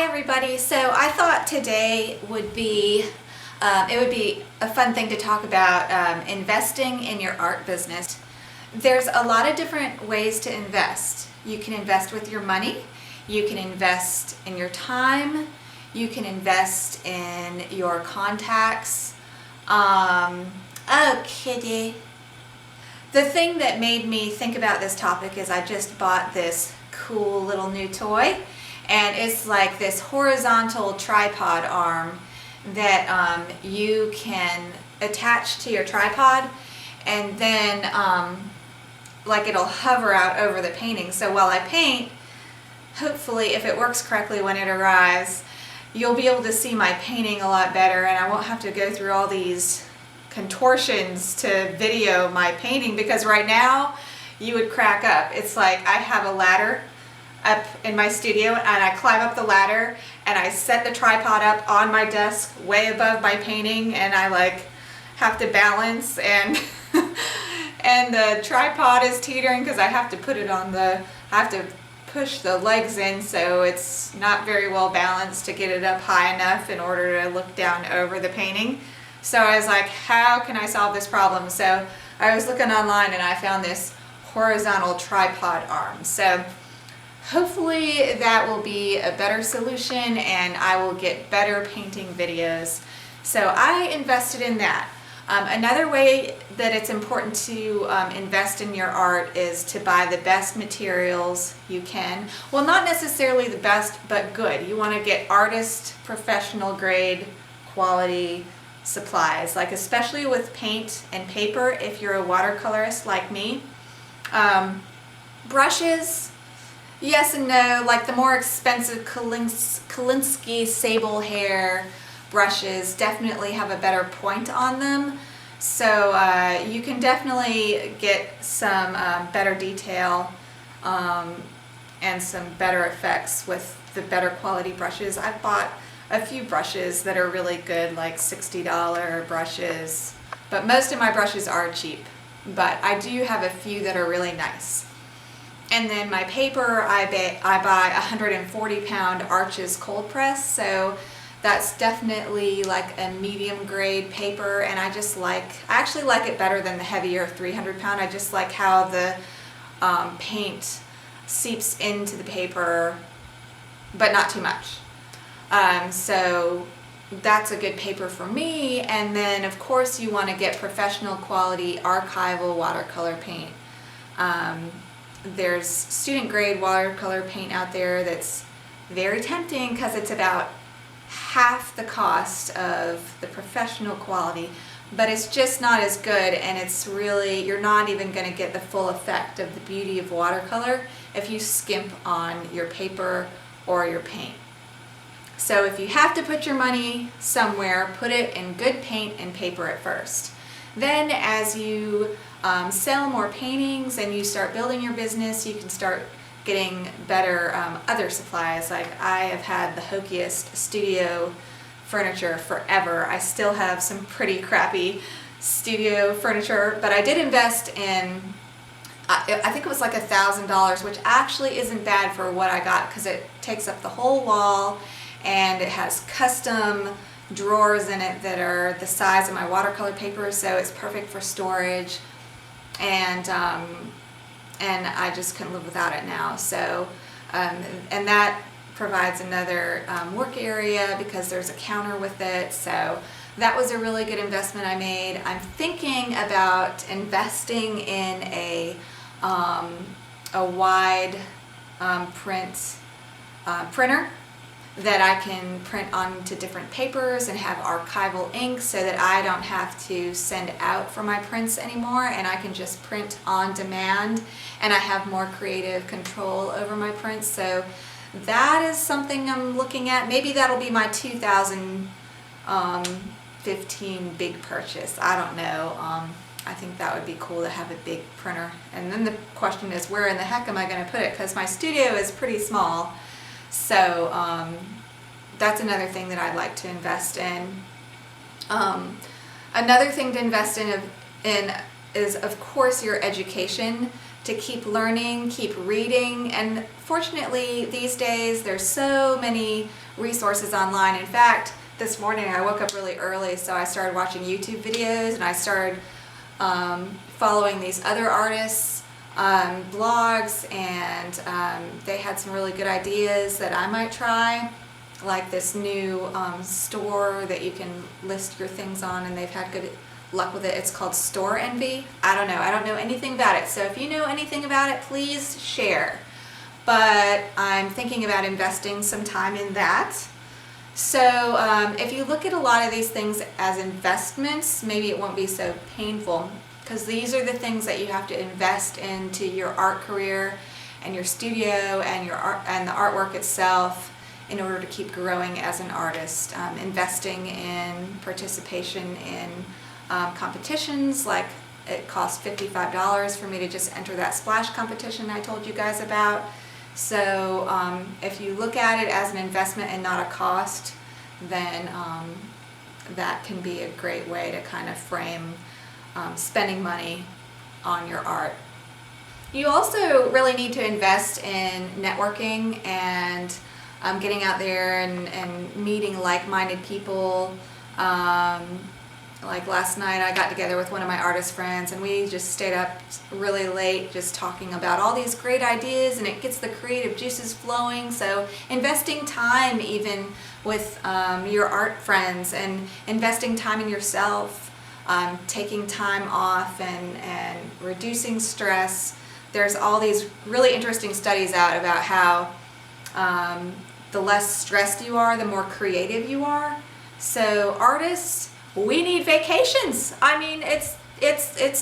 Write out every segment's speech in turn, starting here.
everybody. So I thought today would be it would be a fun thing to talk about investing in your art business. There's a lot of different ways to invest. You can invest with your money, you can invest in your time, you can invest in your contacts. Oh, kitty. The thing that made me think about this topic is I just bought this cool little new toy, and it's like this horizontal tripod arm that you can attach to your tripod, and then like it'll hover out over the painting. So while I paint, hopefully if it works correctly when it arrives, you'll be able to see my painting a lot better, and I won't have to go through all these contortions to video my painting, because right now you would crack up. It's like I have a ladder up in my studio, and I climb up the ladder and I set the tripod up on my desk way above my painting, and I like have to balance, and and the tripod is teetering because I have to put it on I have to push the legs in, so it's not very well balanced to get it up high enough in order to look down over the painting. So I was like, how can I solve this problem? So I was looking online and I found this horizontal tripod arm. So hopefully that will be a better solution and I will get better painting videos. So I invested in that. Another way that it's important to invest in your art is to buy the best materials you can. Well, not necessarily the best, but good. You want to get artist, professional grade, quality supplies, like especially with paint and paper if you're a watercolorist like me. Brushes, yes and no. Like the more expensive Kolinsky sable hair brushes definitely have a better point on them, so you can definitely get some better detail and some better effects with the better quality brushes. I've bought a few brushes that are really good, like $60 brushes, but most of my brushes are cheap, but I do have a few that are really nice. And then my paper, I buy 140-pound Arches cold press, so that's definitely like a medium grade paper, and I actually like it better than the heavier 300-pound. I just like how the paint seeps into the paper, but not too much. So that's a good paper for me. And then of course you want to get professional quality archival watercolor paint. There's student grade watercolor paint out there that's very tempting because it's about half the cost of the professional quality, but it's just not as good, and it's really, you're not even going to get the full effect of the beauty of watercolor if you skimp on your paper or your paint. So if you have to put your money somewhere, put it in good paint and paper at first. Then as you sell more paintings and you start building your business, you can start getting better other supplies. Like I have had the hokiest studio furniture forever. I still have some pretty crappy studio furniture, but I did invest in, I think it was like $1,000, which actually isn't bad for what I got, because it takes up the whole wall and it has custom drawers in it that are the size of my watercolor paper, so it's perfect for storage, and I just couldn't live without it now. So and that provides another work area because there's a counter with it, so that was a really good investment I made. I'm thinking about investing in a wide print printer that I can print onto different papers and have archival ink, so that I don't have to send out for my prints anymore, and I can just print on demand, and I have more creative control over my prints. So that is something I'm looking at. Maybe that'll be my 2015 big purchase. I don't know. I think that would be cool to have a big printer. And then the question is, where in the heck am I going to put it? Because my studio is pretty small. So that's another thing that I'd like to invest in. Another thing to invest in is, of course, your education. to keep learning, keep reading, and fortunately these days there's so many resources online. In fact, this morning I woke up really early, so I started watching YouTube videos and I started following these other artists' blogs, and they had some really good ideas that I might try, like this new store that you can list your things on, and they've had good luck with it. It's called Store Envy. I don't know anything about it, so if you know anything about it, please share. But I'm thinking about investing some time in that. So if you look at a lot of these things as investments, maybe it won't be so painful, because these are the things that you have to invest into your art career and your studio and your art and the artwork itself in order to keep growing as an artist. Investing in participation in competitions, like it cost $55 for me to just enter that splash competition I told you guys about. So if you look at it as an investment and not a cost, then that can be a great way to kind of frame spending money on your art. You also really need to invest in networking and getting out there and meeting like-minded people. Like last night I got together with one of my artist friends and we just stayed up really late just talking about all these great ideas, and it gets the creative juices flowing. So investing time even with your art friends, and investing time in yourself, taking time off and reducing stress. There's all these really interesting studies out about how the less stressed you are, the more creative you are. So artists, we need vacations. I mean, it's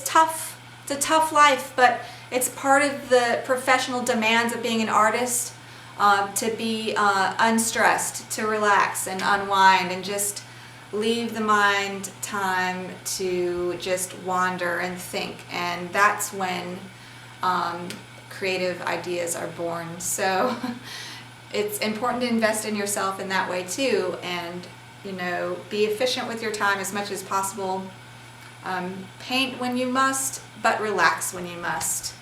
tough. It's a tough life, but it's part of the professional demands of being an artist, to be unstressed, to relax and unwind and just leave the mind time to just wander and think. And that's when creative ideas are born. So it's important to invest in yourself in that way too, and be efficient with your time as much as possible. Paint when you must, but relax when you must.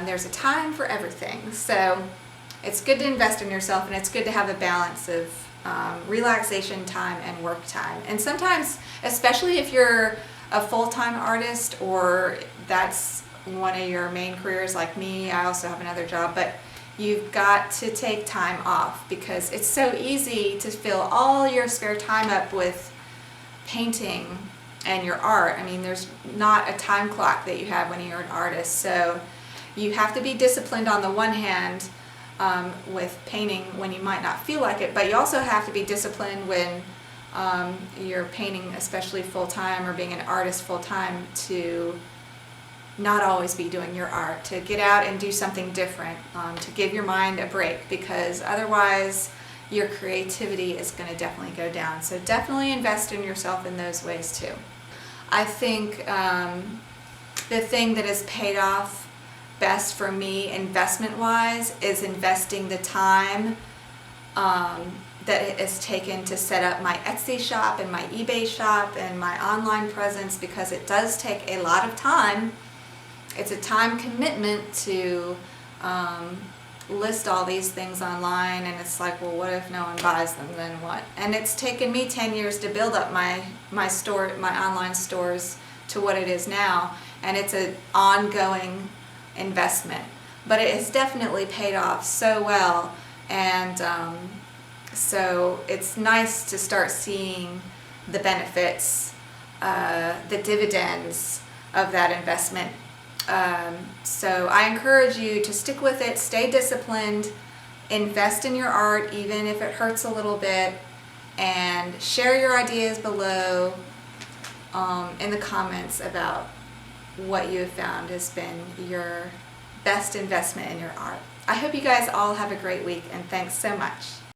There's a time for everything. So it's good to invest in yourself, and it's good to have a balance of relaxation time and work time. And sometimes, especially if you're a full-time artist or that's one of your main careers like me, I also have another job, but you've got to take time off, because it's so easy to fill all your spare time up with painting and your art. I mean, there's not a time clock that you have when you're an artist. So you have to be disciplined on the one hand with painting when you might not feel like it, but you also have to be disciplined when you're painting, especially full-time, or being an artist full-time, to not always be doing your art, to get out and do something different, to give your mind a break, because otherwise your creativity is going to definitely go down. So definitely invest in yourself in those ways too. I think the thing that has paid off best for me investment-wise is investing the time that it has taken to set up my Etsy shop and my eBay shop and my online presence, because it does take a lot of time. It's a time commitment to list all these things online, and it's like, well, what if no one buys them, then what? And it's taken me 10 years to build up my store, my online stores, to what it is now, and it's an ongoing investment. But it has definitely paid off so well, and so it's nice to start seeing the benefits, the dividends of that investment. So I encourage you to stick with it, stay disciplined, invest in your art even if it hurts a little bit, and share your ideas below in the comments about what you have found has been your best investment in your art. I hope you guys all have a great week, and thanks so much.